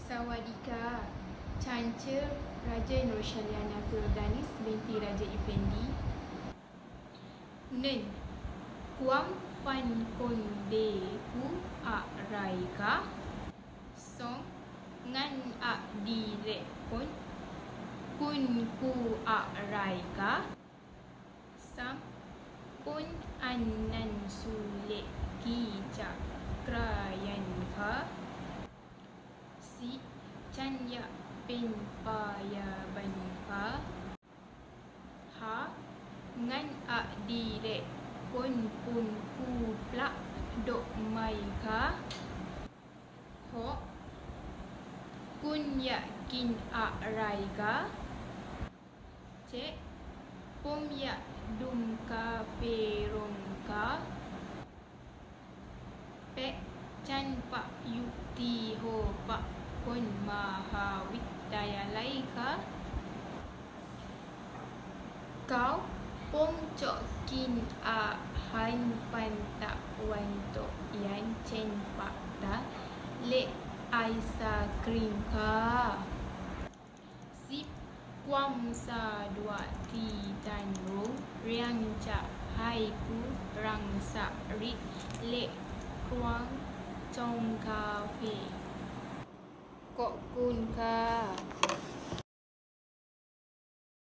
Sawadika, Canca Raja Nursyaliana Firdanis binti Raja Effendi. Nen Kuam Fan Kon De Ku A Raika. Song Ngan A Di Rek Kon Kun Ku A Raika. Sam Pun An Nan Sulek Ki Cak Krayan Ka. Si Chan Ya Pen Pa Ya Ban Ka. Ha Ngan A Di Rek Kon Pun Ku Plak Dok Mai Ka. Ho Kun Ya Kin A Rai Ka. Cek Pom Ya Dum Ka Fe Rong Ka. Pek Chan Pak Yukti Ho Pak Kon Mahawidyalai Ka. Kau Pom Cok Kin A Han Fan Tak Wan Tok Yan Chen Pak Ta Lek Aisa Krim Ka. Sip Kuam Sa Dua Ti Tan Rong Riang Cak Hai Ku Rang Sa Rit Lek Kuang Chong Ka Fe Kok Kun Ka.